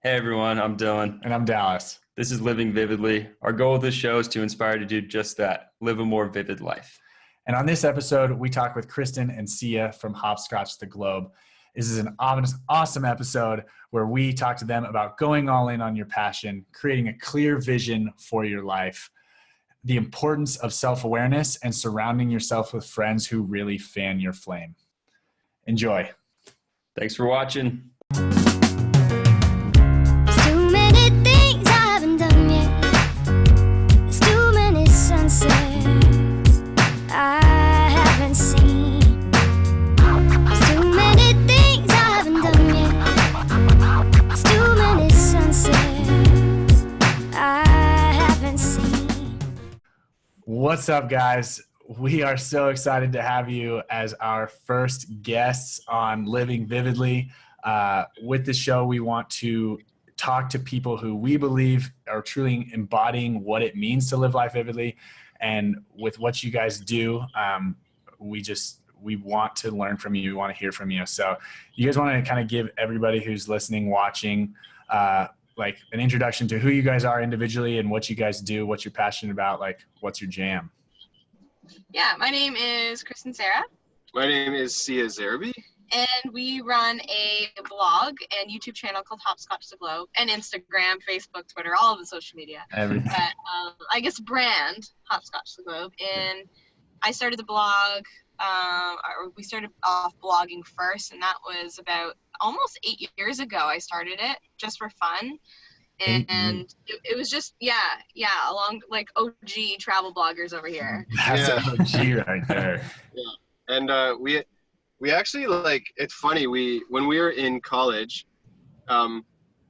Hey everyone, I'm Dylan. And I'm Dallas. This is Living Vividly. Our goal with this show is to inspire you to do just that, live a more vivid life. And on this episode, we talk with Kristen and Siya from Hopscotch the Globe. This is an awesome episode where we talk to them about going all in on your passion, creating a clear vision for your life, the importance of self-awareness, and surrounding yourself with friends who really fan your flame. Enjoy. Thanks for watching. What's up, guys? We are so excited to have you as our first guests on Living Vividly. With the show, we want to talk to people who we believe are truly embodying what it means to live life vividly. And with what you guys do, we want to learn from you. We want to hear from you. So you guys want to kind of give everybody who's listening, watching, like an introduction to who you guys are individually and what you guys do, what you're passionate about, like what's your jam? Yeah, my name is Kristen and Siya. My name is Siya. And we run a blog and YouTube channel called Hopscotch the Globe, and Instagram, Facebook, Twitter, all of the social media. Everything. But I guess brand Hopscotch the Globe. And I started the blog, or we started off blogging first, and that was about almost 8 years ago. I started it just for fun. And it was just, along like OG travel bloggers over here. That's OG right there. Yeah. And we actually, like, it's funny, when we were in college,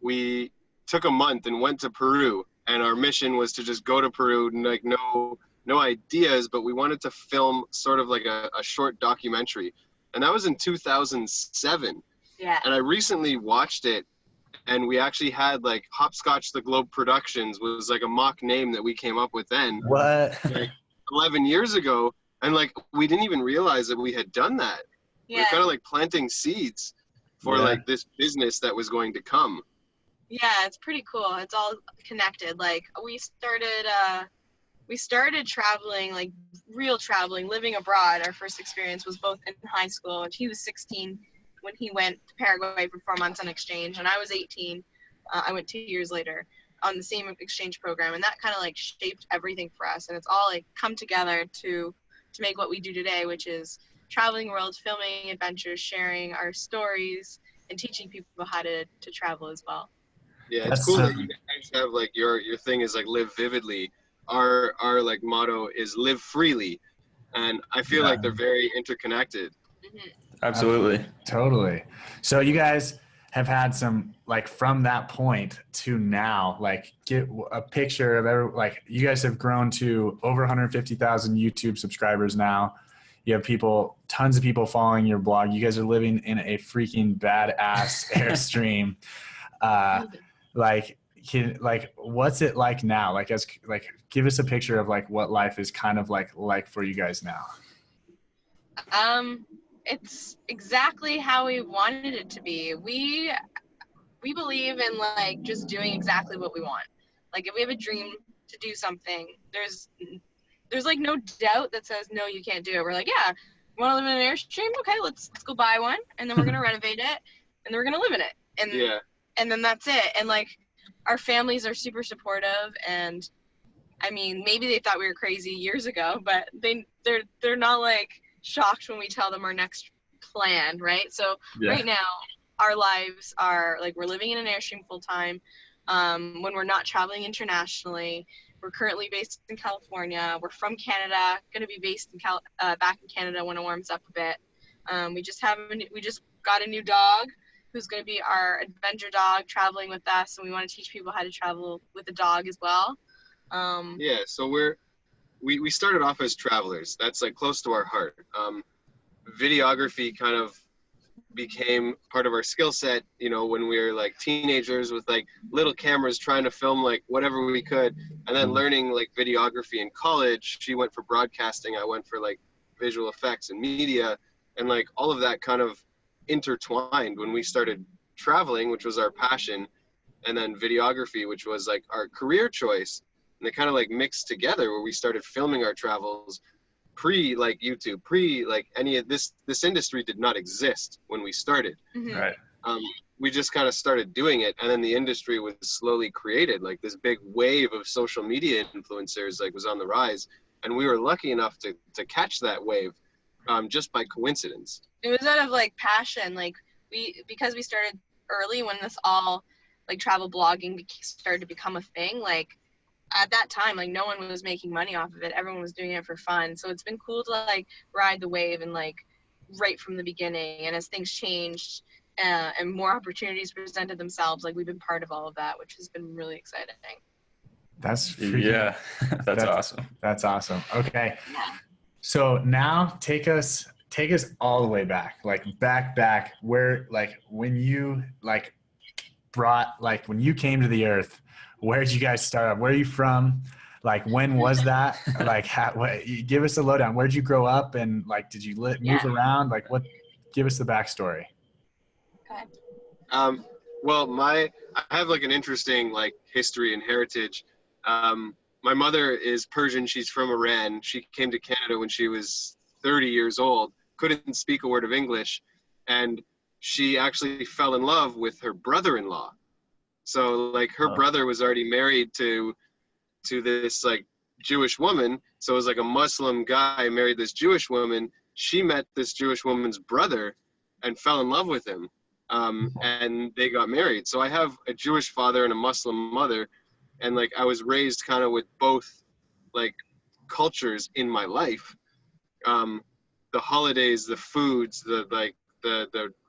we took a month and went to Peru, and our mission was to just go to Peru and like no ideas, but we wanted to film sort of like a short documentary. And that was in 2007. Yeah. And I recently watched it, and we actually had like Hopscotch the Globe Productions was like a mock name that we came up with then. What? Like 11 years ago. And like, we didn't even realize that we had done that. Yeah. We were kind of like planting seeds for like this business that was going to come. Yeah, it's pretty cool. It's all connected. Like we started traveling, like real traveling, living abroad. Our first experience was both in high school, and he was 16 when he went to Paraguay for 4 months on exchange, and I was 18. I went 2 years later on the same exchange program, and that kind of like shaped everything for us. And it's all like come together to make what we do today, which is traveling the world, filming adventures, sharing our stories, and teaching people how to travel as well. Yeah, it's cool that you guys have like your thing is like live vividly. Our like motto is live freely, and I feel like they're very interconnected. Mm-hmm. Absolutely. Totally. So you guys have had some, like, from that point to now, like, get a picture of like, you guys have grown to over 150,000 YouTube subscribers now. You have tons of people following your blog. You guys are living in a freaking badass Airstream. What's it like now? Like, give us a picture of like what life is kind of like for you guys now. It's exactly how we wanted it to be. We believe in like just doing exactly what we want. Like if we have a dream to do something, there's like no doubt that says no, you can't do it. We're like, yeah, you want to live in an Airstream? Okay, let's go buy one, and then we're gonna renovate it, and then we're gonna live in it, and then that's it. And like our families are super supportive, and I mean maybe they thought we were crazy years ago, but they're not like shocked when we tell them our next plan, right? So right now our lives are like we're living in an Airstream full time. When we're not traveling internationally, we're currently based in California. We're from Canada, going to be based in back in Canada when it warms up a bit. We just got a new dog who's going to be our adventure dog traveling with us, and we want to teach people how to travel with the dog as well. So we started off as travelers. That's like close to our heart. Videography kind of became part of our skill set, you know, when we were like teenagers with like little cameras trying to film like whatever we could, and then learning like videography in college. She went for broadcasting, I went for like visual effects and media, and like all of that kind of intertwined when we started traveling, which was our passion. and then videography, which was like our career choice. And they kind of like mixed together, where we started filming our travels pre like YouTube, pre like any of this industry did not exist when we started. Mm-hmm. Right. We just kind of started doing it, and then the industry was slowly created. Like this big wave of social media influencers like was on the rise, and we were lucky enough to catch that wave just by coincidence. It was out of like passion. Like because we started early when this all like travel blogging started to become a thing. Like at that time, like no one was making money off of it. Everyone was doing it for fun. So it's been cool to like ride the wave and like right from the beginning. And as things changed and more opportunities presented themselves, like we've been part of all of that, which has been really exciting. That's freaking, Yeah, that's awesome. That's awesome. Okay. Yeah. So now take us all the way back, like back where, like when you like when you came to the earth, where did you guys start up? Where are you from? Like, when was that? Like, give us a lowdown. Where did you grow up? And like, did you move around? Like give us the backstory. Okay. Well, I have like an interesting like history and heritage. My mother is Persian. She's from Iran. She came to Canada when she was 30 years old, couldn't speak a word of English. And she actually fell in love with her brother-in-law. So like her brother was already married to this like Jewish woman. So it was like a Muslim guy married this Jewish woman. She met this Jewish woman's brother and fell in love with him. And they got married. So I have a Jewish father and a Muslim mother. And like I was raised kind of with both like cultures in my life. The holidays, the foods, the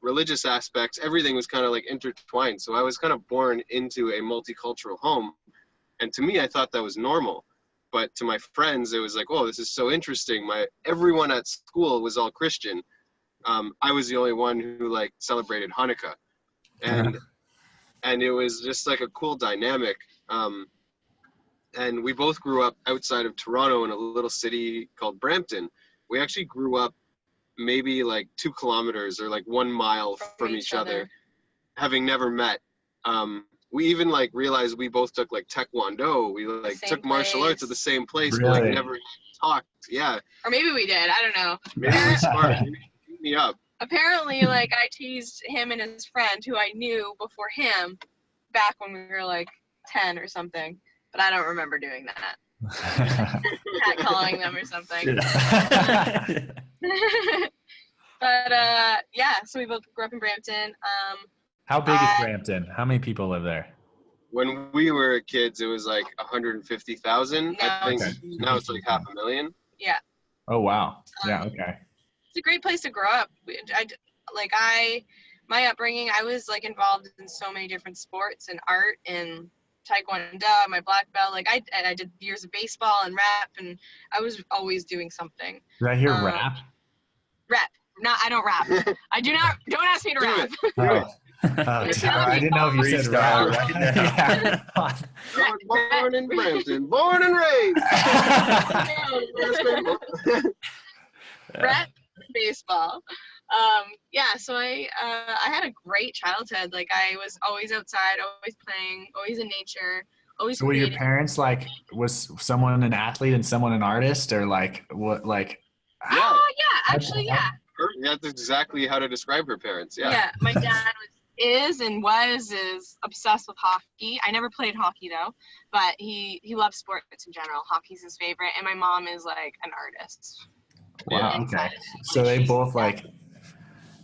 religious aspects, everything was kind of like intertwined. So I was kind of born into a multicultural home. And to me, I thought that was normal. But to my friends, it was like, oh, this is so interesting. Everyone at school was all Christian. I was the only one who like celebrated Hanukkah. And it was just like a cool dynamic. And we both grew up outside of Toronto in a little city called Brampton. We actually grew up maybe like 2 kilometers or like 1 mile from each other, having never met. We even like realized we both took like Taekwondo. We like took martial arts at the same place, really? but like never talked. Yeah. Or maybe we did. I don't know. Maybe we're smart. Maybe beat me up. Apparently, like I teased him and his friend who I knew before him back when we were like 10 or something. But I don't remember doing that. Catcalling them or something. But yeah, so we both grew up in Brampton. How big is Brampton? How many people live there? When we were kids, it was like 150,000. I think now it's like 500,000. Yeah. Oh wow. Yeah. Okay. It's a great place to grow up. My upbringing, I was like involved in so many different sports and art and Taekwondo, my black belt. Like I did years of baseball and rap, and I was always doing something. Did I hear rap? Rap. No, I don't rap. I do not. Don't ask me to rap. I didn't know if you said rap. Right? I was born in Brampton, born and raised. Rap, baseball. Yeah, so I had a great childhood. Like I was always outside, always playing, always in nature, always. So were your parents like, was someone an athlete and someone an artist, or like what, like? Oh yeah, actually yeah. That's exactly how to describe her parents. Yeah. Yeah, my dad is obsessed with hockey. I never played hockey though, but he loves sports in general. Hockey's his favorite, and my mom is like an artist. Wow. Yeah. Okay. So they both like.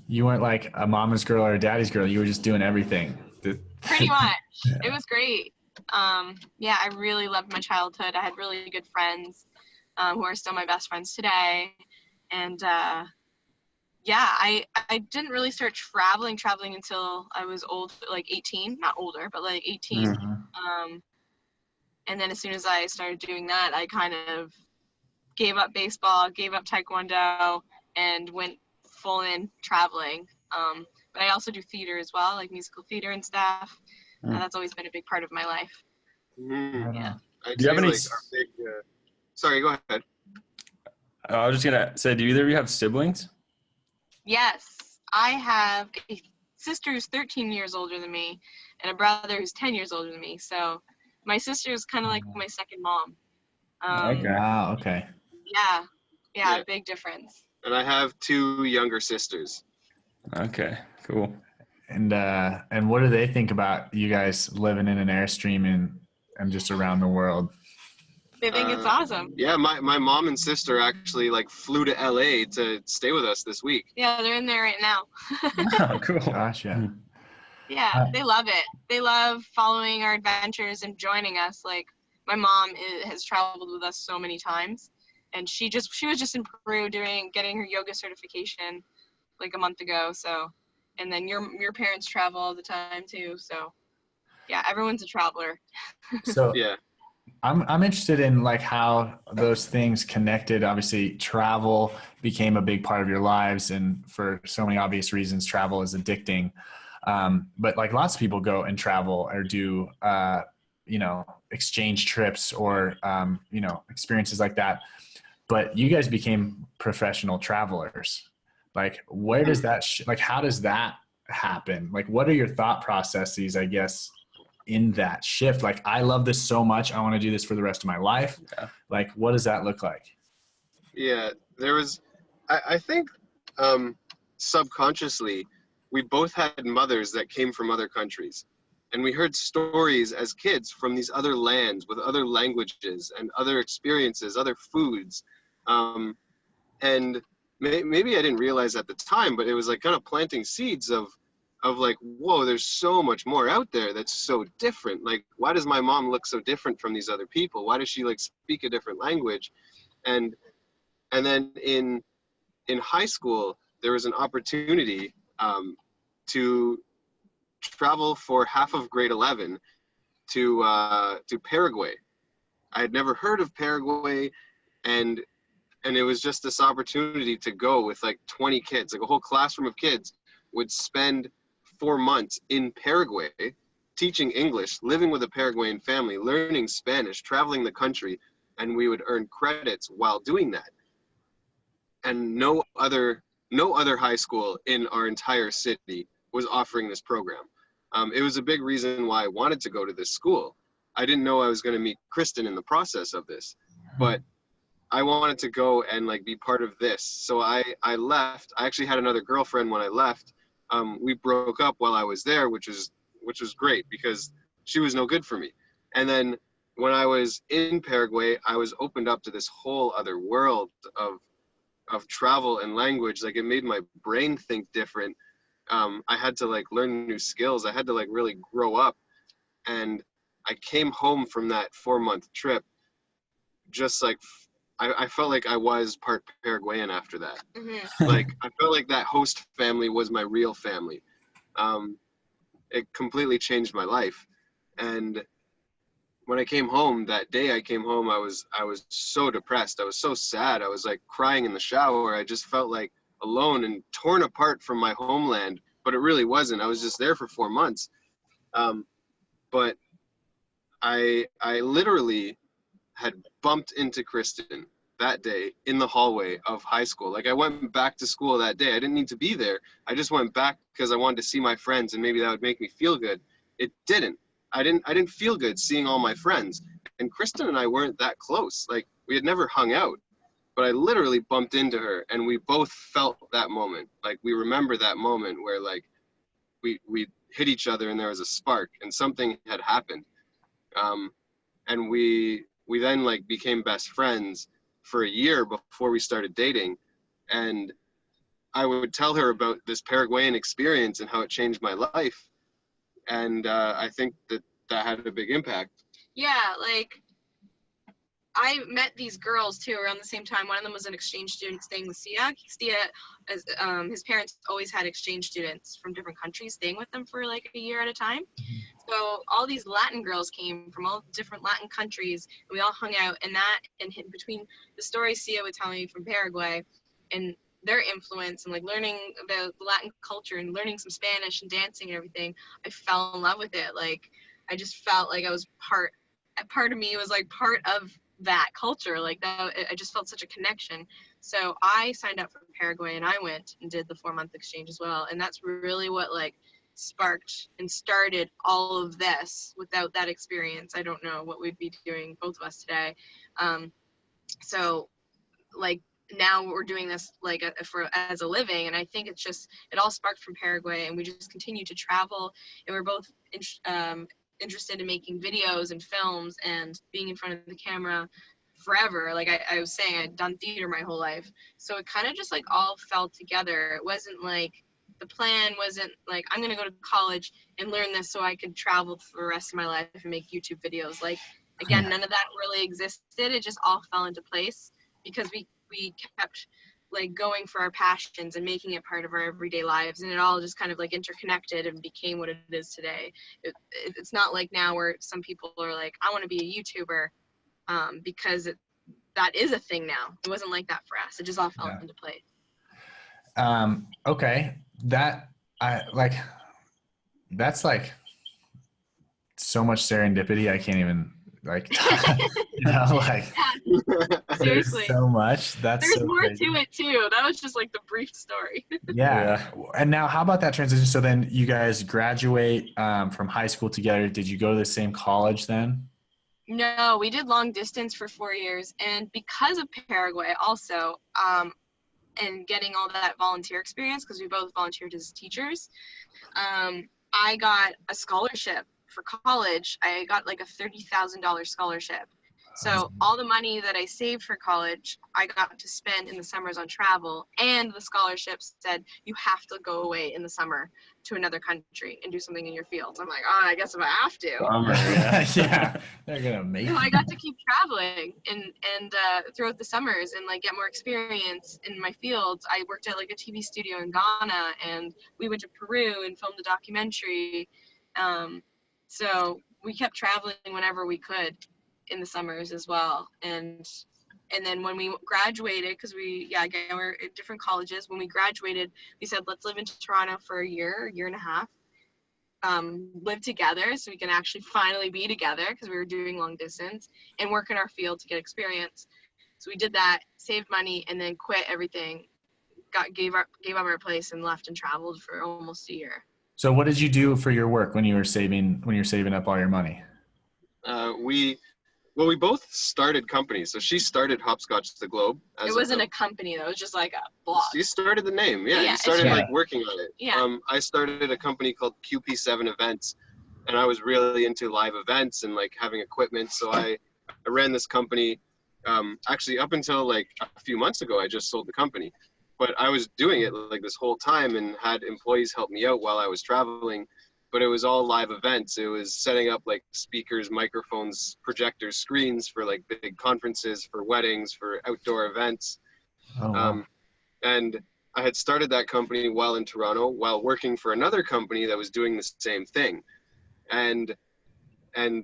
You weren't like a mama's girl or a daddy's girl. You were just doing everything. Pretty much. It was great. Yeah, I really loved my childhood. I had really good friends who are still my best friends today. And yeah, I didn't really start traveling until I was old, like 18. Not older, but like 18. Mm-hmm. And then as soon as I started doing that, I kind of gave up baseball, gave up Taekwondo, and went full in traveling. But I also do theater as well, like musical theater and stuff. And that's always been a big part of my life. Yeah. Do you have any? Sorry, go ahead. I was just gonna say, do either of you have siblings? Yes, I have a sister who's 13 years older than me, and a brother who's 10 years older than me. So my sister is kind of like my second mom. Okay. Wow. Okay. Yeah, big difference. And I have 2 younger sisters. Okay, cool. And what do they think about you guys living in an Airstream and just around the world? They think it's awesome. Yeah, my mom and sister actually like flew to LA to stay with us this week. Yeah, they're in there right now. Oh, cool. Gotcha. Yeah, they love it. They love following our adventures and joining us. Like, my mom has traveled with us so many times, and she was just in Peru getting her yoga certification like a month ago. So, and then your parents travel all the time too. So, yeah, everyone's a traveler. So Yeah. I'm interested in like how those things connected. Obviously, travel became a big part of your lives, and for so many obvious reasons, travel is addicting. But like lots of people go and travel or do, exchange trips or, experiences like that. But you guys became professional travelers. Like, where does that, how does that happen? Like, what are your thought processes, I guess, in that shift? Like, I love this so much. I want to do this for the rest of my life. Yeah. Like, what does that look like? Yeah, there was, I think subconsciously, we both had mothers that came from other countries. And we heard stories as kids from these other lands with other languages and other experiences, other foods. And maybe I didn't realize at the time, but it was like kind of planting seeds of like, whoa, there's so much more out there that's so different. Like, why does my mom look so different from these other people? Why does she like speak a different language? And then in high school, there was an opportunity to travel for half of grade 11 to Paraguay. I had never heard of Paraguay, and it was just this opportunity to go with like 20 kids, like a whole classroom of kids would spend 4 months in Paraguay teaching English, living with a Paraguayan family, learning Spanish, traveling the country, and we would earn credits while doing that. And no other high school in our entire city was offering this program. It was a big reason why I wanted to go to this school. I didn't know I was going to meet Kristen in the process of this, but I wanted to go and like be part of this. So I left. I actually had another girlfriend when I left. We broke up while I was there, which was great because she was no good for me. And then when I was in Paraguay, I was opened up to this whole other world of travel and language. Like, it made my brain think different. I had to like learn new skills. I had to like really grow up. And I came home from that 4-month trip just like I felt like I was part Paraguayan after that. Mm-hmm. Like, I felt like that host family was my real family. It completely changed my life. And when I came home that day, I was so depressed. I was so sad. I was like crying in the shower. I just felt like alone and torn apart from my homeland, but it really wasn't. I was just there for 4 months. But I literally had bumped into Kristen that day in the hallway of high school. Like, I went back to school that day. I didn't need to be there. I just went back because I wanted to see my friends and maybe that would make me feel good. It didn't. I didn't feel good seeing all my friends. And Kristen and I weren't that close. Like, we had never hung out, but I literally bumped into her and we both felt that moment. Like, we remember that moment where like we hit each other and there was a spark and something had happened. And we then like became best friends for a year before we started dating. And I would tell her about this Paraguayan experience and how it changed my life. And I think that had a big impact. Yeah, like, I met these girls too around the same time. One of them was an exchange student staying with Siya. Siya, his parents always had exchange students from different countries staying with them for like a year at a time. So all these Latin girls came from all different Latin countries, and we all hung out. And between the stories Siya would tell me from Paraguay and their influence and like learning about the Latin culture and learning some Spanish and dancing and everything, I fell in love with it. Like, I just felt like I was part of me was like part of that culture. Like, that, I just felt such a connection. So I signed up for Paraguay and I went and did the 4-month exchange as well. And that's really what like sparked and started all of this. Without that experience, I don't know what we'd be doing, both of us today. So like now we're doing this like as a living, and I think it all sparked from Paraguay, and we just continue to travel, and we're both interested in making videos and films and being in front of the camera forever. Like I was saying, I'd done theater my whole life, so it kind of just like all fell together. It wasn't like the plan wasn't like I'm gonna go to college and learn this so I could travel for the rest of my life and make YouTube videos. Like again, none of that really existed. It just all fell into place because we kept like going for our passions and making it part of our everyday lives, and it all just kind of like interconnected and became what it is today. It's not like now where some people are like, I want to be a YouTuber, because that is a thing now. It wasn't like that for us. It just all fell into place. Okay. That's like so much serendipity. I can't even like, like seriously, there's so much. There's so more crazy to it too. That was just like the brief story. Yeah. And now how about that transition? So then you guys graduate from high school together. Did you go to the same college then? No, we did long distance for 4 years. And because of Paraguay also, and getting all that volunteer experience, because we both volunteered as teachers, I got a scholarship for college. I got like a $30,000 scholarship. So all the money that I saved for college, I got to spend in the summers on travel. And the scholarship said, you have to go away in the summer to another country and do something in your field. I'm like, oh, I guess if I have to. Yeah, they're going to make So I got to keep traveling and throughout the summers and like get more experience in my fields. I worked at like a TV studio in Ghana, and we went to Peru and filmed a documentary. So we kept traveling whenever we could in the summers as well. And then when we graduated, because again, we're at different colleges. When we graduated, we said, let's live in Toronto for a year and a half, live together so we can actually finally be together, because we were doing long distance, and work in our field to get experience. So we did that, saved money, and then quit everything, gave up our place and left and traveled for almost a year. So what did you do for your work when you were saving up all your money? We both started companies. So she started Hopscotch the Globe. It wasn't a company though. It was just like a blog. You started the name. Yeah, you started like working on it. Yeah. I started a company called QP7 Events, and I was really into live events and like having equipment. So I ran this company. Actually, up until like a few months ago, I just sold the company. But I was doing it like this whole time and had employees help me out while I was traveling. But it was all live events. It was setting up like speakers, microphones, projectors, screens for like big conferences, for weddings, for outdoor events. Oh, wow. And I had started that company while in Toronto, while working for another company that was doing the same thing. And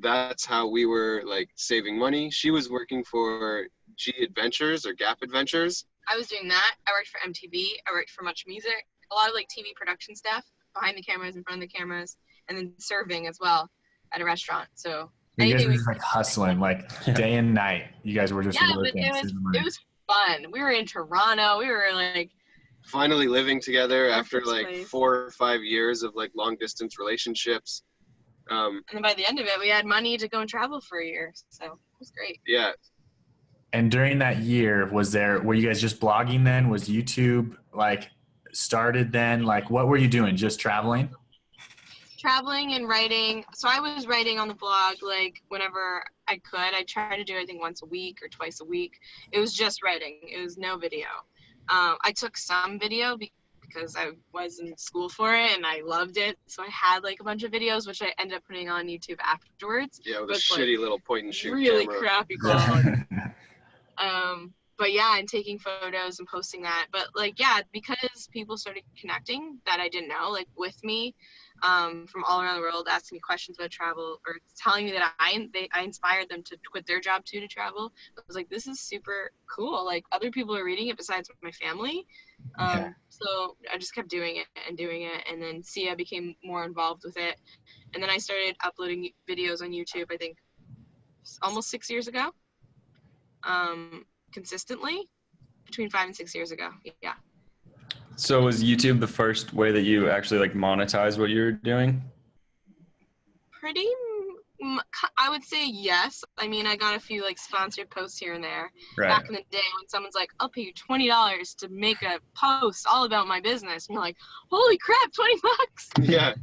that's how we were like saving money. She was working for G Adventures or Gap Adventures. I was doing that. I worked for MTV. I worked for Much Music, a lot of like TV production stuff, behind the cameras, in front of the cameras, and then serving as well at a restaurant. So you guys were just like hustling, like day and night. You guys were just working. But it was fun. We were in Toronto. We were like finally living together after like 4 or 5 years of like long distance relationships. And then by the end of it, we had money to go and travel for a year. So it was great. Yeah. And during that year, were you guys just blogging then? Was YouTube like started then? Like what were you doing? Just traveling? Traveling and writing. So I was writing on the blog like whenever I could. I tried to do it, I think, once a week or twice a week. It was just writing. It was no video. I took some video because I was in school for it and I loved it. So I had like a bunch of videos, which I ended up putting on YouTube afterwards. Yeah, with a shitty little point and shoot really camera. Crappy quality. But yeah, and taking photos and posting that. But like, yeah, because people started connecting that I didn't know, like with me, from all around the world, asking me questions about travel or telling me that I inspired them to quit their job to travel. I was like, this is super cool. Like other people are reading it besides my family. So I just kept doing it. And then Siya became more involved with it. And then I started uploading videos on YouTube, I think almost 6 years ago. Consistently between 5 and 6 years ago. Yeah. So was YouTube the first way that you actually like monetize what you were doing? Pretty, I would say yes. I mean, I got a few like sponsored posts here and there. Right. Back in the day when someone's like, I'll pay you $20 to make a post all about my business. And you're like, holy crap, 20 bucks. Yeah.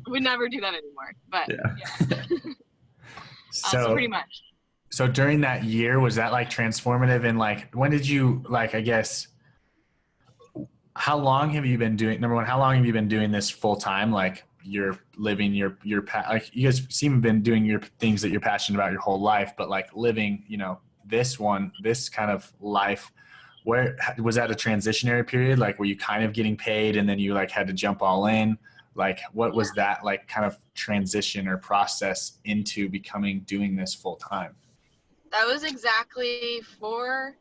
We'd never do that anymore. But yeah. So pretty much. So during that year, was that like transformative? And like, when did you like, I guess, how long have you been doing, number one, how long have you been doing this full time? Like you're living your like you guys seem to have been doing your things that you're passionate about your whole life, but like living, you know, this kind of life, where was that a transitionary period? Like, were you kind of getting paid and then you like had to jump all in? Like, what was that like kind of transition or process into doing this full time? That was exactly 4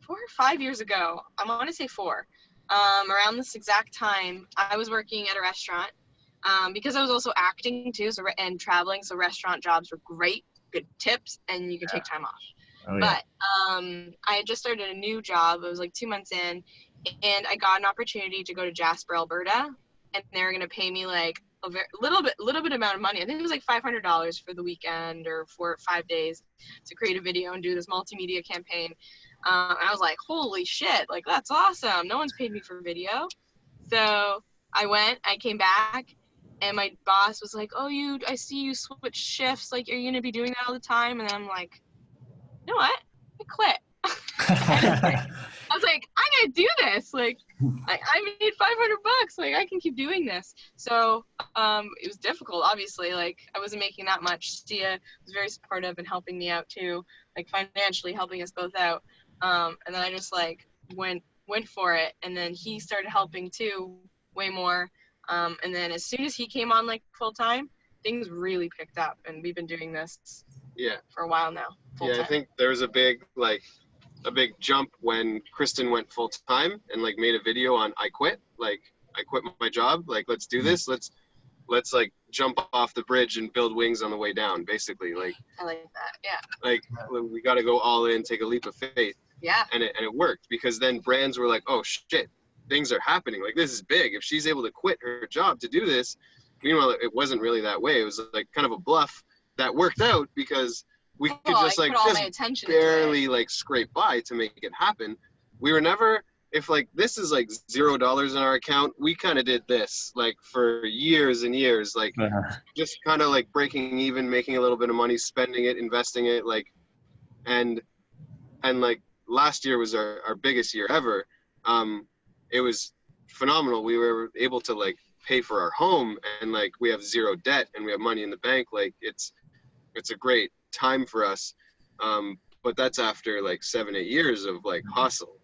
or 5 years ago. I want to say 4. Around this exact time, I was working at a restaurant because I was also acting too, and traveling. So restaurant jobs were great, good tips, and you could take time off. Oh, yeah. But I had just started a new job. It was like 2 months in, and I got an opportunity to go to Jasper, Alberta, and they were going to pay me like a little bit amount of money. I think it was like $500 for the weekend or for 5 days to create a video and do this multimedia campaign. And I was like, holy shit, like that's awesome. No one's paid me for video. So I came back, and my boss was like, oh, I see you switch shifts. Like, are you going to be doing that all the time? And I'm like, you know what? I quit. I was like, I'm going to do this. Like, I made $500. Like, I can keep doing this. So it was difficult, obviously. Like, I wasn't making that much. Siya was very supportive and helping me out too, like financially helping us both out. And then I just like went for it. And then he started helping too, way more. And then as soon as he came on like full time, things really picked up, and we've been doing this for a while now. Yeah, I think there was a big jump when Kristen went full time and like made a video on I quit. Like, I quit my job. Like, let's do this. Let's like jump off the bridge and build wings on the way down, basically. Like, I like that. Yeah. Like, we got to go all in, take a leap of faith. Yeah. And it worked, because then brands were like, oh shit, things are happening. Like, this is big. If she's able to quit her job to do this. Meanwhile, it wasn't really that way. It was like kind of a bluff that worked out, because we could just like just barely like scrape by to make it happen. We were never, if like this is like $0 in our account, we kind of did this like for years and years, like just kind of like breaking even, making a little bit of money, spending it, investing it, like, and like last year was our biggest year ever. It was phenomenal. We were able to like pay for our home, and like we have 0 debt and we have money in the bank. Like, it's a great time for us. But that's after like 7-8 years of like hustle.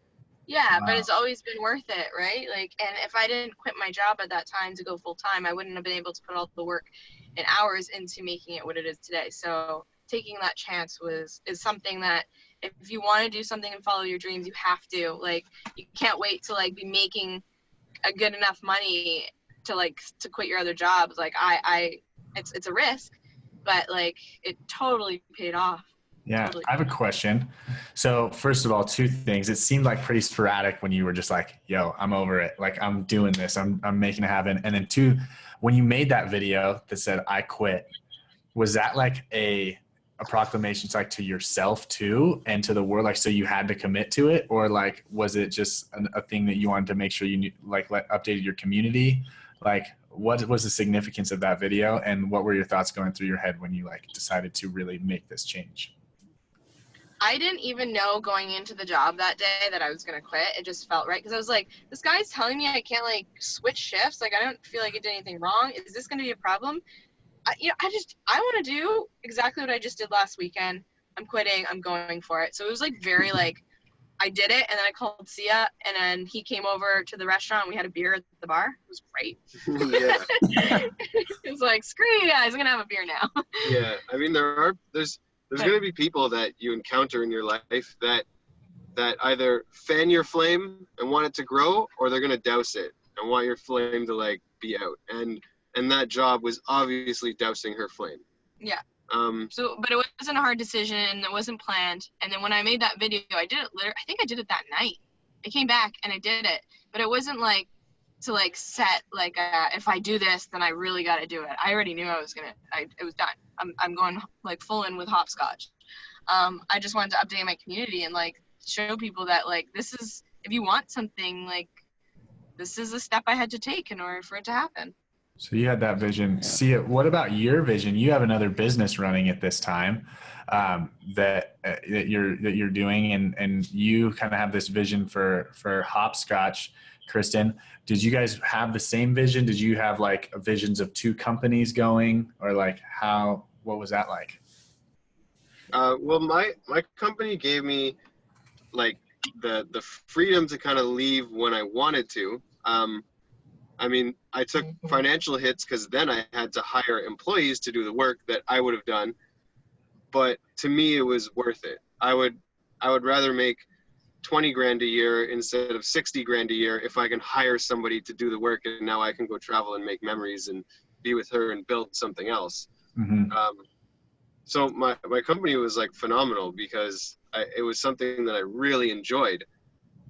Yeah, but it's always been worth it, right? Like, and if I didn't quit my job at that time to go full time, I wouldn't have been able to put all the work and hours into making it what it is today. So taking that chance is something that if you want to do something and follow your dreams, you have to. Like, you can't wait to like be making a good enough money to quit your other jobs. Like, it's a risk, but like it totally paid off. Yeah. Totally. I have a question. So first of all, 2 things. It seemed like pretty sporadic when you were just like, yo, I'm over it. Like, I'm doing this. I'm making it happen. And then 2, when you made that video that said, I quit, was that like a proclamation like to yourself too and to the world? Like, so you had to commit to it, or like, was it just a thing that you wanted to make sure you knew, like updated your community? Like, what was the significance of that video, and what were your thoughts going through your head when you like decided to really make this change? I didn't even know going into the job that day that I was going to quit. It just felt right, because I was like, this guy's telling me I can't like switch shifts. Like, I don't feel like I did anything wrong. Is this going to be a problem? I want to do exactly what I just did last weekend. I'm quitting. I'm going for it. So it was like very like, I did it, and then I called Siya, and then he came over to the restaurant. And we had a beer at the bar. It was great. It was like, screw you guys, I'm going to have a beer now. Yeah, I mean, there's going to be people that you encounter in your life that either fan your flame and want it to grow, or they're going to douse it and want your flame to like be out. And that job was obviously dousing her flame. Yeah. But it wasn't a hard decision. It wasn't planned. And then when I made that video, I did it I think I did it that night. I came back and I did it, but it wasn't like to like set like if I do this, then I really got to do it. I already knew it was done. I'm going like full in with Hopscotch. I just wanted to update my community and like show people that like this is, if you want something, like this is a step I had to take in order for it to happen. So you had that vision. Siya, what about your vision? You have another business running at this time that you're doing, and you kind of have this vision for Hopscotch. Kristen, did you guys have the same vision? Did you have like visions of two companies going, or like what was that like? Well, my company gave me like the freedom to kind of leave when I wanted to. I mean, I took financial hits because then I had to hire employees to do the work that I would have done. But to me, it was worth it. I would rather make 20 grand a year instead of 60 grand a year if I can hire somebody to do the work, and now I can go travel and make memories and be with her and build something else. Mm-hmm. So my company was like phenomenal because it was something that I really enjoyed,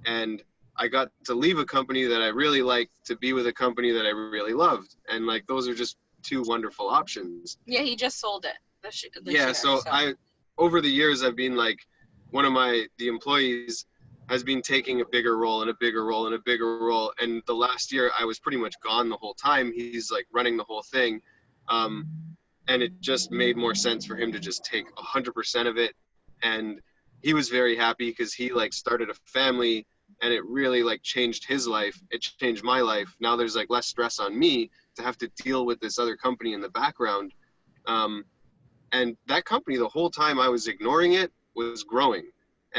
and I got to leave a company that I really liked to be with a company that I really loved. And like, those are just two wonderful options. Yeah, he just sold it. So over the years, I've been like, one of the employees has been taking a bigger role and a bigger role and a bigger role. And the last year I was pretty much gone the whole time. He's like running the whole thing. And it just made more sense for him to just take 100% of it. And he was very happy because he like started a family, and it really like changed his life. It changed my life. Now there's like less stress on me to have to deal with this other company in the background. And that company, the whole time I was ignoring it, was growing.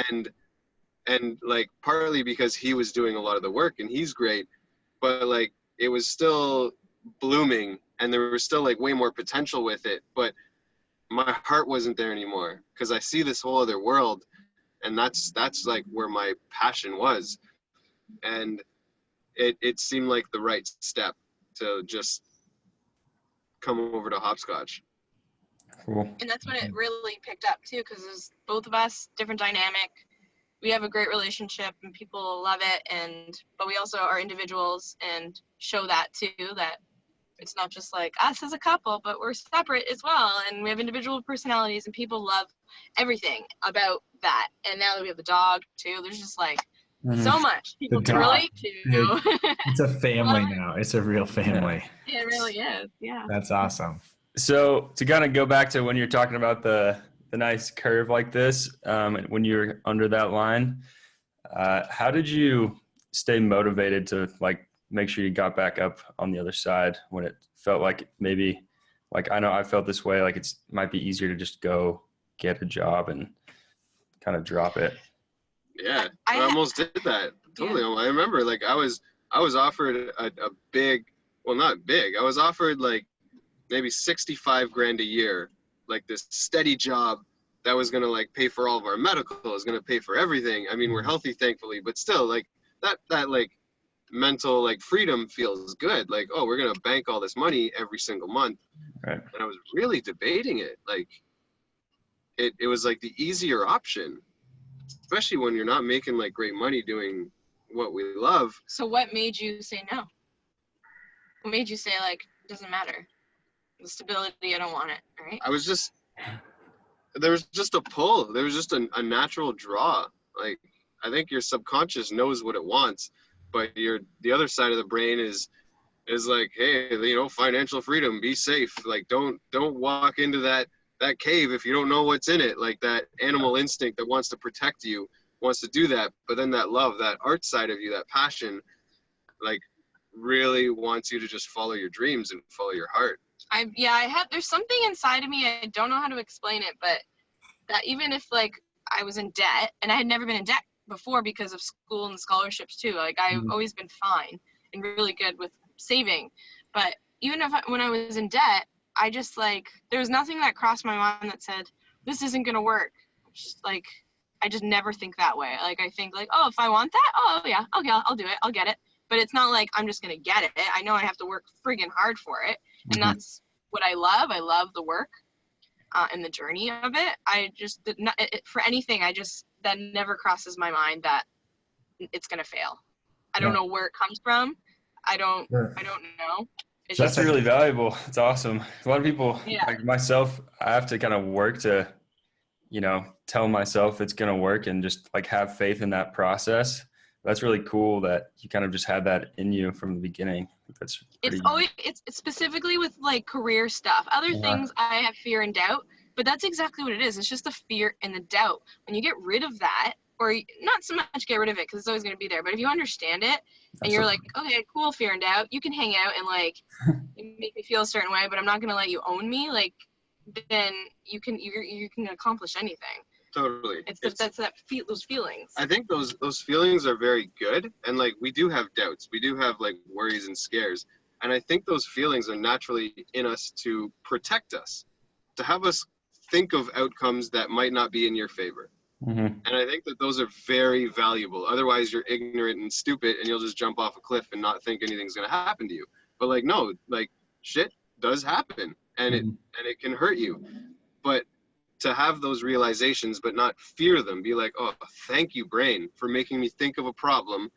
And like partly because he was doing a lot of the work and he's great, but like it was still blooming and there was still like way more potential with it. But my heart wasn't there anymore because I see this whole other world. And that's like where my passion was. And it seemed like the right step to just come over to Hopscotch. Cool. And that's when it really picked up too, because it's both of us, different dynamic. We have a great relationship and people love it, but we also are individuals and show that too, that it's not just like us as a couple, but we're separate as well, and we have individual personalities, and people love everything about that. And now that we have the dog too, there's just like so much people can relate to. It's a family now. It's a real family. Yeah, it really is. Yeah. That's awesome. So to kind of go back to when you're talking about the nice curve like this, when you're under that line, how did you stay motivated to like make sure you got back up on the other side when it felt like maybe, like, I know I felt this way, like it might be easier to just go get a job and kind of drop it. Yeah, I almost did that. Totally. Yeah. I remember like I was offered a big, well, not big. I was offered like maybe 65 grand a year, like this steady job that was going to like pay for all of our medical, was going to pay for everything. I mean, we're healthy, thankfully, but still like that like mental like freedom feels good. Like, oh, we're going to bank all this money every single month. Right. And I was really debating it. Like it was like the easier option, especially when you're not making like great money doing what we love. So what made you say no? What made you say like, it doesn't matter? The stability, I don't want it, right? There was just a pull. There was just a natural draw. Like, I think your subconscious knows what it wants, but the other side of the brain is like, hey, you know, financial freedom, be safe. Like, don't walk into that cave if you don't know what's in it. Like that animal instinct that wants to protect you wants to do that. But then that love, that art side of you, that passion, like really wants you to just follow your dreams and follow your heart. There's something inside of me, I don't know how to explain it, but that even if like I was in debt, and I had never been in debt before because of school and scholarships too, like I've always been fine and really good with saving, but even when I was in debt, I just like, there was nothing that crossed my mind that said, this isn't gonna work. Just like, I just never think that way. Like I think like, oh, if I want that, oh yeah, okay, I'll do it, I'll get it. But it's not like I'm just gonna get it. I know I have to work friggin' hard for it. And that's what I love. I love the work and the journey of it. I just, for anything, that never crosses my mind that it's going to fail. I don't know where it comes from. I don't Sure. know. It's That's just, really valuable. It's awesome. A lot of people, yeah. like myself, I have to kind of work to, tell myself it's going to work and just like have faith in that process. That's really cool that you kind of just had that in you from the beginning. That's pretty. It's specifically with like career stuff. Other things I have fear and doubt, but that's exactly what it is. It's just the fear and the doubt. When you get rid of that, or not so much get rid of it because it's always going to be there, but if you understand it and you're like, okay, cool, fear and doubt, you can hang out and like you make me feel a certain way, but I'm not going to let you own me. Like, then you can accomplish anything. Totally. Those feelings. I think those feelings are very good, and like we do have doubts, we do have like worries and scares, and I think those feelings are naturally in us to protect us, to have us think of outcomes that might not be in your favor. Mm-hmm. And I think that those are very valuable. Otherwise, you're ignorant and stupid, and you'll just jump off a cliff and not think anything's gonna happen to you. But like, no, like shit does happen, and it can hurt you. But to have those realizations, but not fear them, be like, oh, thank you, brain, for making me think of a problem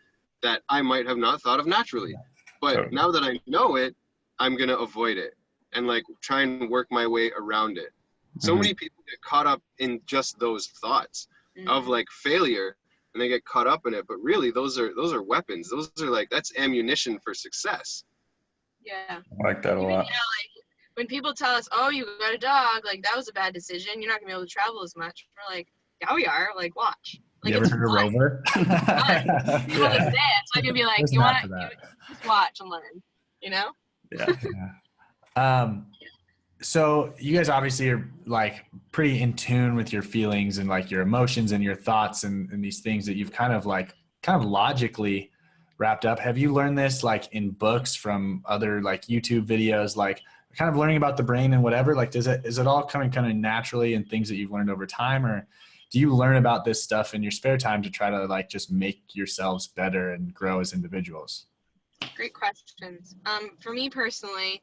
that I might have not thought of naturally. But now that I know it, I'm gonna avoid it and like try and work my way around it. So many people get caught up in just those thoughts of like failure, and they get caught up in it. But really, those are weapons. Those are like, that's ammunition for success. Yeah. I like that a lot. Yeah, like when people tell us, "Oh, you got a dog," like that was a bad decision. You're not gonna be able to travel as much. We're like, "Yeah, we are." Like, watch. Like, you ever heard of Rover? People just say it, so I can be like, Listen "You want to to that. just watch and learn," you know? Yeah. So you guys obviously are like pretty in tune with your feelings and like your emotions and your thoughts and these things that you've kind of logically wrapped up. Have you learned this like in books from other like YouTube videos, like kind of learning about the brain and whatever? Like, is it all coming kind of naturally and things that you've learned over time, or do you learn about this stuff in your spare time to try to like just make yourselves better and grow as individuals? Great questions. For me personally,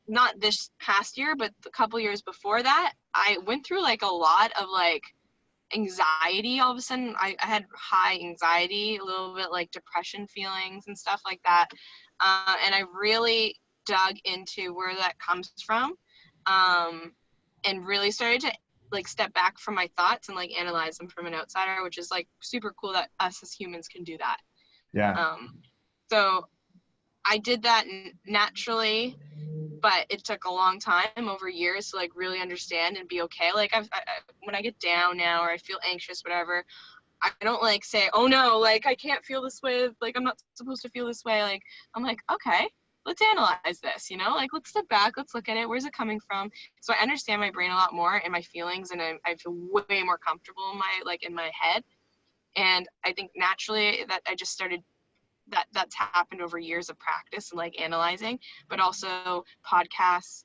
not this past year, but a couple years before that, I went through like a lot of like anxiety. All of a sudden, I had high anxiety, a little bit like depression feelings and stuff like that. And I really dug into where that comes from, and really started to like step back from my thoughts and like analyze them from an outsider, which is like super cool that us as humans can do that. Yeah. So I did that naturally, but it took a long time, over years, to like really understand and be okay. Like when I get down now or I feel anxious, whatever, I don't like say, oh no, like I can't feel this way, like I'm not supposed to feel this way. Like I'm like, okay, let's analyze this, like let's step back, let's look at it, where's it coming from? So I understand my brain a lot more and my feelings, and I feel way more comfortable in my head. And I think naturally that I just started, that's happened over years of practice and like analyzing, but also podcasts,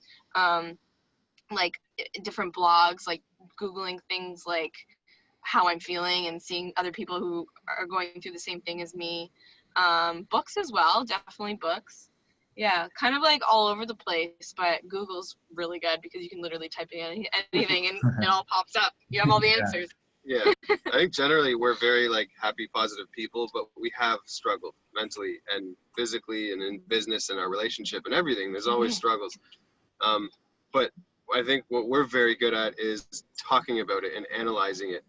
like different blogs, like Googling things like how I'm feeling and seeing other people who are going through the same thing as me. Books as well, definitely books. Yeah, kind of like all over the place, but Google's really good because you can literally type in anything and it all pops up. You have all the answers. Yeah, I think generally we're very like happy, positive people, but we have struggled mentally and physically and in business and our relationship and everything. There's always struggles. But I think what we're very good at is talking about it and analyzing it.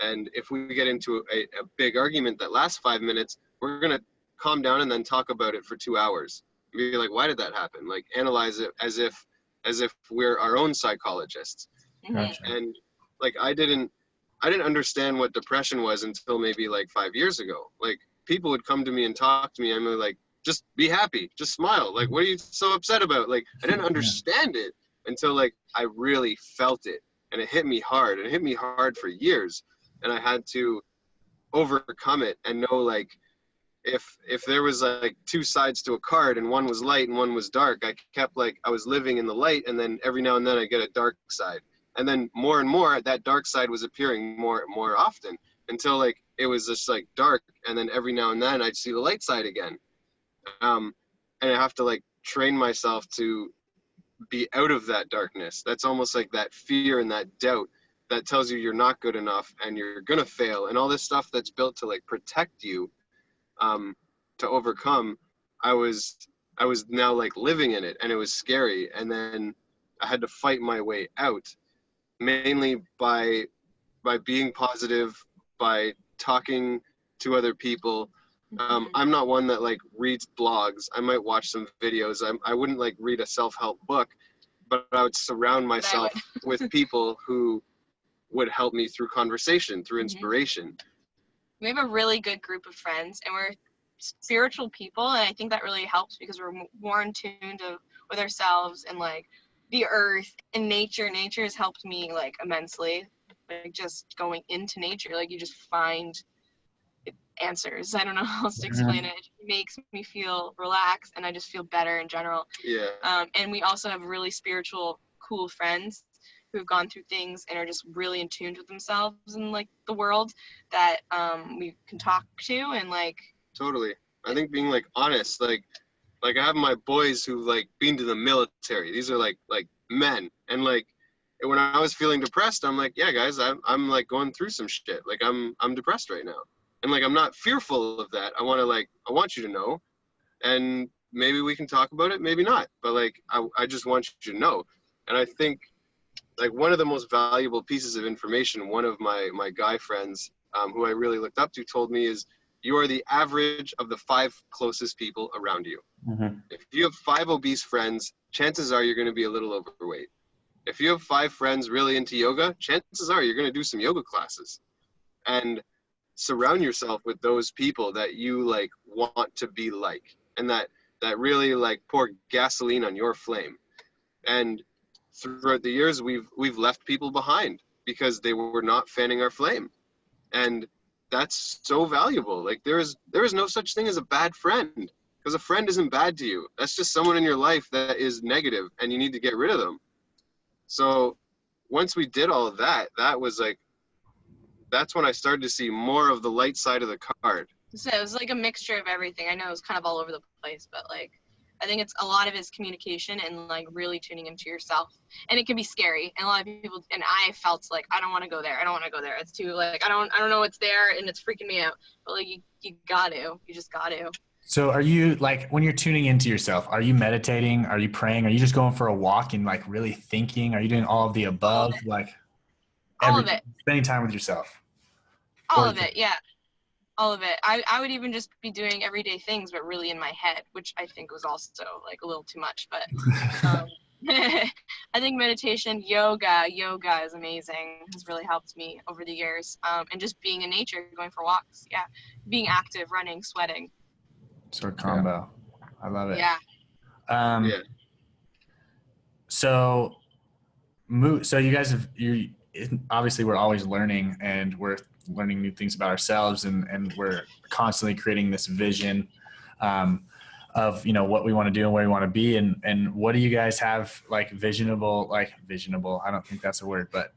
And if we get into a big argument that lasts 5 minutes, we're going to calm down and then talk about it for 2 hours. Be like, why did that happen? Like analyze it as if we're our own psychologists. Gotcha. And like I didn't understand what depression was until maybe like 5 years ago. Like people would come to me and talk to me. I'm like, just be happy, just smile. Like, what are you so upset about? Like, I didn't understand it until like I really felt it, and it hit me hard. And it hit me hard for years, and I had to overcome it and know like if there was like two sides to a card and one was light and one was dark, I kept like I was living in the light, and then every now and then I get a dark side. And then more and more, that dark side was appearing more often until like it was just like dark. And then every now and then I'd see the light side again. And I have to like train myself to be out of that darkness. That's almost like that fear and that doubt that tells you you're not good enough and you're going to fail. And all this stuff that's built to like protect you, to overcome. I was now like living in it, and it was scary. And then I had to fight my way out, mainly by being positive, by talking to other people. I'm not one that like reads blogs. I might watch some videos. I wouldn't like read a self-help book, but I would surround myself with people who would help me through conversation, through inspiration. We have a really good group of friends, and we're spiritual people, and I think that really helps because we're more in tune with ourselves and like the earth and nature. Nature has helped me like immensely. Like just going into nature, like you just find answers. I don't know how else to explain it. It makes me feel relaxed, and I just feel better in general. Yeah. And we also have really spiritual, cool friends who've gone through things and are just really in tune with themselves and like the world that we can talk to and like. Totally. I think being like honest, like I have my boys who like been to the military. These are like men, and like when I was feeling depressed, I'm like, yeah, guys, I'm like going through some shit. Like I'm depressed right now, and like I'm not fearful of that. I want you to know, and maybe we can talk about it, maybe not, but like I just want you to know. And I think like one of the most valuable pieces of information, one of my guy friends who I really looked up to told me is, you are the average of the 5 closest people around you. If you have 5 obese friends, chances are you're going to be a little overweight. If you have 5 friends really into yoga, chances are you're going to do some yoga classes. And surround yourself with those people that you like want to be like, and that really like pour gasoline on your flame. And throughout the years, we've left people behind because they were not fanning our flame. And that's so valuable. Like there is no such thing as a bad friend, because a friend isn't bad to you. That's just someone in your life that is negative, and you need to get rid of them. So once we did all of that, that's when I started to see more of the light side of the card. So it was like a mixture of everything. I know it was kind of all over the place, but like I think it's a lot of it is communication and like really tuning into yourself. And it can be scary. And a lot of people, and I felt like, I don't want to go there. I don't want to go there. It's too like, I don't know what's there, and it's freaking me out. But like you just got to. So are you like, when you're tuning into yourself, are you meditating? Are you praying? Are you just going for a walk and like really thinking? Are you doing all of the above? All of it. Spending time with yourself. All of it. Yeah. All of it. I would even just be doing everyday things, but really in my head, which I think was also like a little too much. But I think meditation, yoga is amazing. Has really helped me over the years. And just being in nature, going for walks. Yeah. Being active, running, sweating. Sort of combo. Yeah. I love it. Yeah. Yeah. So you guys obviously we're always learning, and we're learning new things about ourselves, and we're constantly creating this vision of, you know, what we want to do and where we want to be. And what do you guys have like visionable, I don't think that's a word, but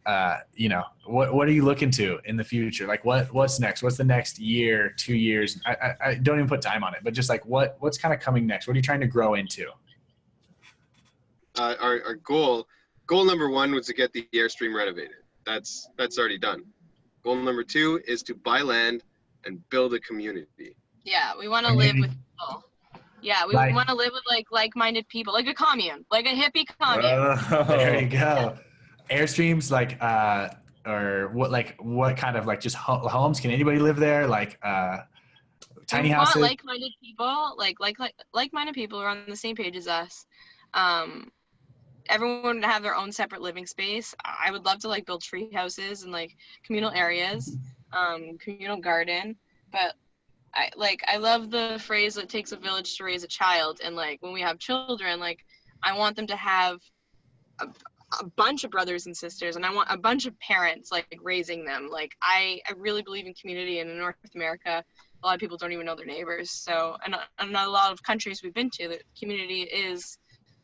you know, what are you looking to in the future? Like what's next? What's the next year, 2 years? I don't even put time on it, but just like what's kind of coming next? What are you trying to grow into? Our goal number 1 was to get the Airstream renovated. That's already done. Goal number 2 is to buy land and build a community. Yeah, we want to live with people. Yeah, we want to live with like-minded people, like a commune, like a hippie commune. There you go. Airstreams, like, or what kind of like just homes? Can anybody live there? Like, tiny houses. We want like-minded people, like-minded people who are on the same page as us. Everyone to have their own separate living space. I would love to like build tree houses and like communal areas, communal garden. But I love the phrase, it takes a village to raise a child. And like when we have children, like I want them to have a bunch of brothers and sisters, and I want a bunch of parents like raising them. Like I really believe in community, and in North America, a lot of people don't even know their neighbors. So, and in a lot of countries we've been to, the community is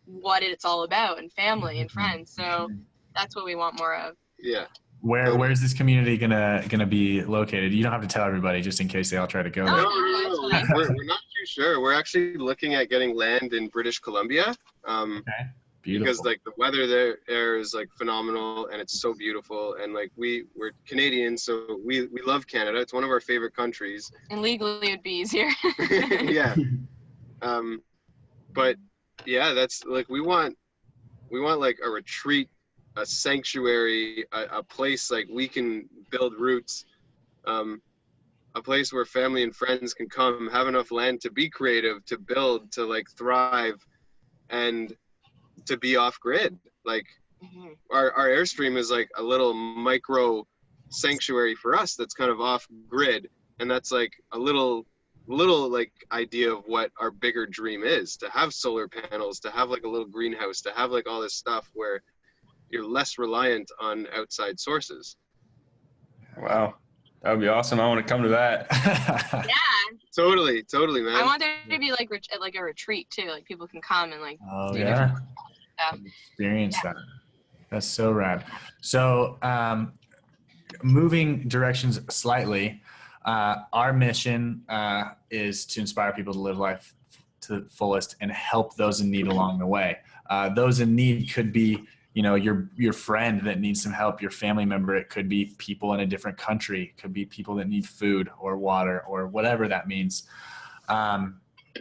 what it's all about, and family and friends. So that's what we want more of. Yeah. Where is this community gonna be located? You don't have to tell everybody, just in case they all try to go there. No. We're not too sure. We're actually looking at getting land in British Columbia. Okay. Beautiful. Because like the weather there is like phenomenal, and it's so beautiful, and like we're Canadians, so we love Canada. It's one of our favorite countries. And legally it'd be easier. Yeah. But yeah, that's like, we want like a retreat, a sanctuary, a place like we can build roots, a place where family and friends can come, have enough land to be creative, to build, to like thrive, and to be off grid. Like, our Airstream is like a little micro sanctuary for us that's kind of off grid, and that's like a little like idea of what our bigger dream is, to have solar panels, to have like a little greenhouse, to have like all this stuff where you're less reliant on outside sources. Wow, that would be awesome. I want to come to that. Yeah. Totally, man. I want there to be like a retreat too, like people can come and like Oh do yeah, different stuff. experience that. That's so rad. So moving directions slightly, our mission is to inspire people to live life to the fullest and help those in need along the way. Those in need could be, you know, your friend that needs some help, your family member. It could be people in a different country. It could be people that need food or water or whatever that means.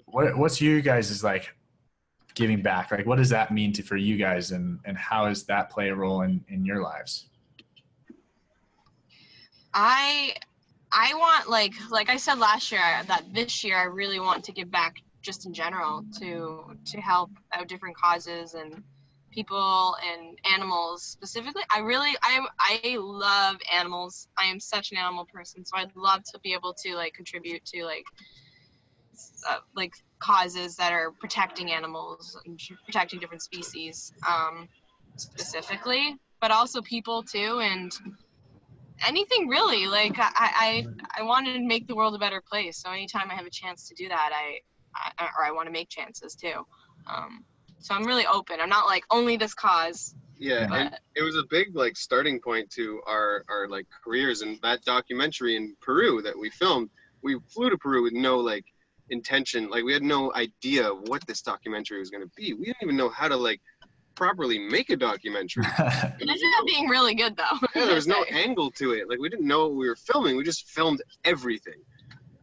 What's you guys' like giving back? Like, what does that mean for you guys, and how does that play a role in your lives? I want, like I said last year, that this year I really want to give back just in general to help out different causes and people and animals specifically. I love animals. I am such an animal person, so I'd love to be able to like contribute to like causes that are protecting animals and protecting different species, specifically, but also people too, and anything really. Like I wanted to make the world a better place, so anytime I have a chance to do that, I want to make chances too. So I'm really open. I'm not like only this cause. Yeah, and it was a big like starting point to our like careers. And that documentary in Peru that we filmed, we flew to Peru with no like intention. Like, we had no idea what this documentary was going to be. We didn't even know how to like properly make a documentary. It ended up being really good though. Yeah, there was no angle to it. Like, we didn't know what we were filming. We just filmed everything.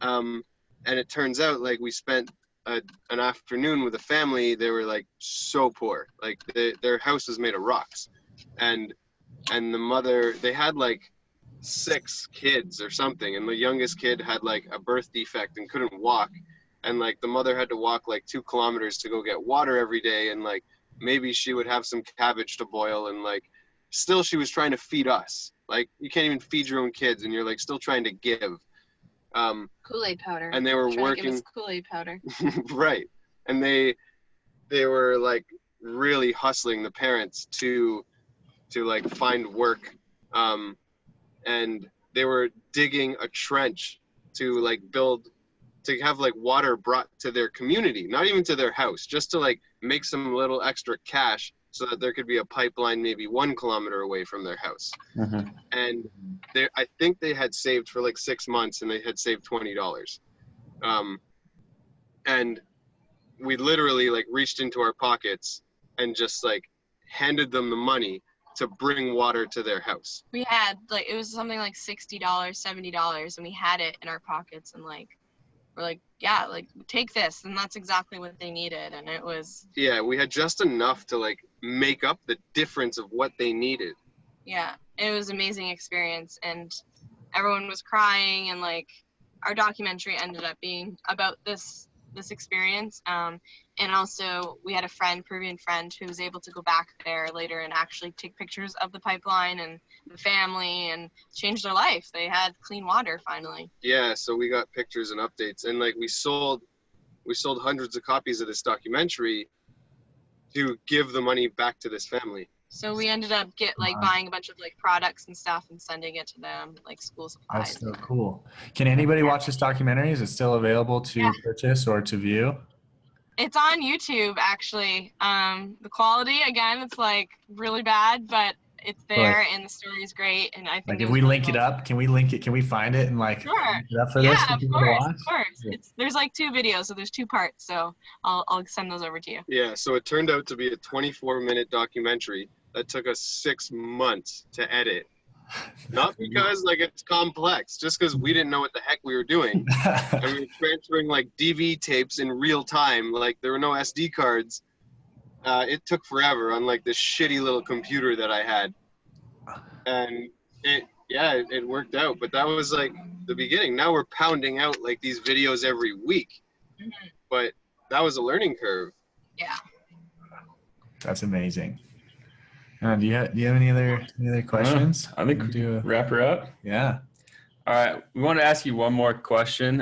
And it turns out like we spent an afternoon with a family. They were like so poor. Like, their house was made of rocks, and the mother, they had like 6 kids or something, and the youngest kid had like a birth defect and couldn't walk, and like the mother had to walk like 2 kilometers to go get water every day, and like maybe she would have some cabbage to boil, and like still she was trying to feed us. Like, you can't even feed your own kids, and you're like still trying to give. Kool-Aid powder. And they were working. Give us Kool-Aid powder. Right. And they were like really hustling, the parents, to like find work. And they were digging a trench to like build, to have like water brought to their community, not even to their house, just to like make some little extra cash so that there could be a pipeline maybe 1 kilometer away from their house. Mm-hmm. And I think they had saved for like 6 months, and they had saved $20. And we literally like reached into our pockets and just like handed them the money to bring water to their house. We had like, it was something like $60, $70, and we had it in our pockets, and like we're like, yeah, like take this, and that's exactly what they needed. And it was, yeah, we had just enough to like make up the difference of what they needed. Yeah, it was an amazing experience, and everyone was crying, and like our documentary ended up being about this experience. And also we had a Peruvian friend who was able to go back there later and actually take pictures of the pipeline and the family, and change their life. They had clean water finally. Yeah, so we got pictures and updates, and like we sold hundreds of copies of this documentary to give the money back to this family. So we ended up buying a bunch of like products and stuff and sending it to them, like school supplies. That's so cool. Can anybody watch this documentary? Is it still available to purchase or to view? It's on YouTube, actually. The quality, again, it's like really bad, but it's there, and the story is great. And I think like if we link it up, can we link it? Can we find it and like link it up for this? Yeah, of course. Yeah. There's like 2 videos, so there's 2 parts. So I'll send those over to you. Yeah. So it turned out to be a 24-minute documentary that took us 6 months to edit. Not because like it's complex, just because we didn't know what the heck we were doing. And we were transferring like DV tapes in real time. Like there were no SD cards. It took forever on like this shitty little computer that I had. And it worked out. But that was like the beginning. Now we're pounding out like these videos every week. But that was a learning curve. Yeah. That's amazing. Do you have any other questions? I think we'll wrap her up. Yeah. All right. We want to ask you one more question.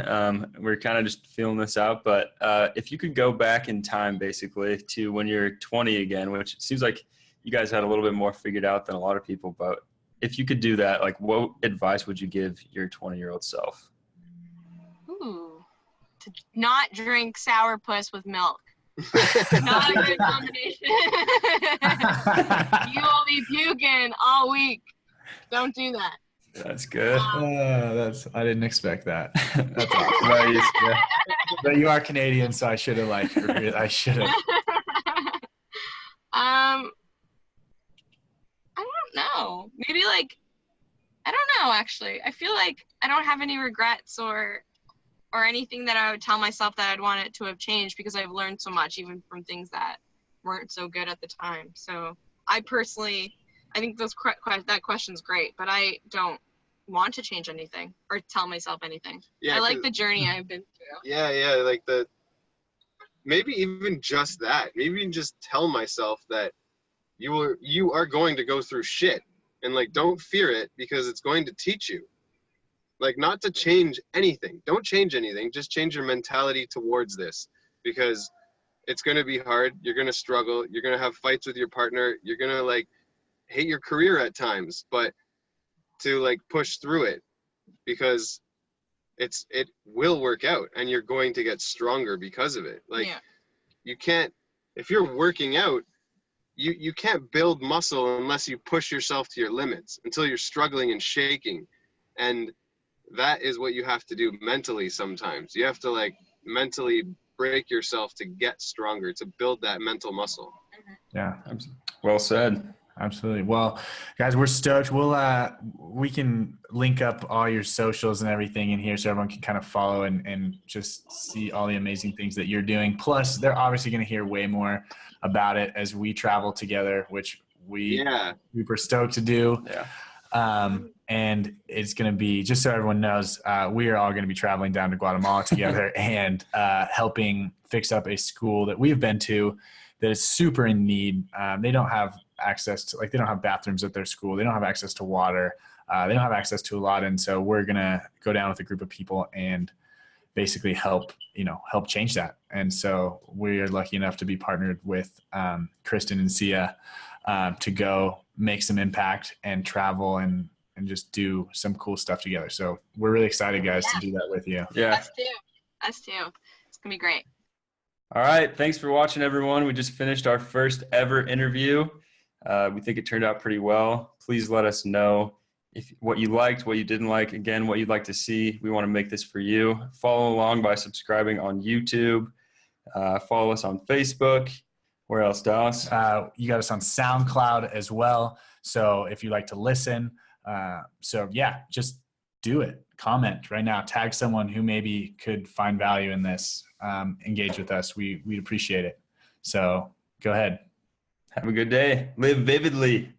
We're kind of just feeling this out, but if you could go back in time basically to when you're 20 again, which seems like you guys had a little bit more figured out than a lot of people, but if you could do that, like what advice would you give your 20-year-old self? Ooh. To not drink sourpuss with milk. Not a good combination. You will be puking all week. Don't do that. That's good. I didn't expect that. That's awesome. But you are Canadian, so I should have I should have. I don't know. Maybe like, I don't know actually. I feel like I don't have any regrets or anything that I would tell myself that I'd want it to have changed, because I've learned so much even from things that weren't so good at the time. So I think that question's great, but I don't want to change anything or tell myself anything. I like the journey I've been through. Yeah, like maybe even just that. Maybe even just tell myself that you are going to go through shit, and like don't fear it, because it's going to teach you. Like, not to change anything. Don't change anything. Just change your mentality towards this, because it's going to be hard. You're going to struggle. You're going to have fights with your partner. You're going to like hate your career at times, but to like push through it, because it will work out and you're going to get stronger because of it. Like you can't, if you're working out, you can't build muscle unless you push yourself to your limits until you're struggling and shaking. And that is what you have to do mentally sometimes. You have to like mentally break yourself to get stronger, to build that mental muscle. Yeah. Well said. Absolutely. Well, guys, we're stoked. We can link up all your socials and everything in here so everyone can kind of follow and just see all the amazing things that you're doing. Plus, they're obviously going to hear way more about it as we travel together, which we're stoked to do. Yeah. And it's going to be, just so everyone knows, we are all going to be traveling down to Guatemala together and helping fix up a school that we've been to that is super in need. They don't have access to, like, they don't have bathrooms at their school. They don't have access to water. They don't have access to a lot. And so we're going to go down with a group of people and basically help change that. And so we're lucky enough to be partnered with Kristen and Siya to go make some impact and travel and just do some cool stuff together. So we're really excited, guys, to do that with you. Yeah. Us too. It's going to be great. All right. Thanks for watching, everyone. We just finished our first ever interview. We think it turned out pretty well. Please let us know what you liked, what you didn't like, again, what you'd like to see. We want to make this for you. Follow along by subscribing on YouTube. Follow us on Facebook. Where else, Dallas? You got us on SoundCloud as well. So if you like to listen, just do it. Comment right now. Tag someone who maybe could find value in this. Engage with us. We'd appreciate it. So go ahead. Have a good day. Live vividly.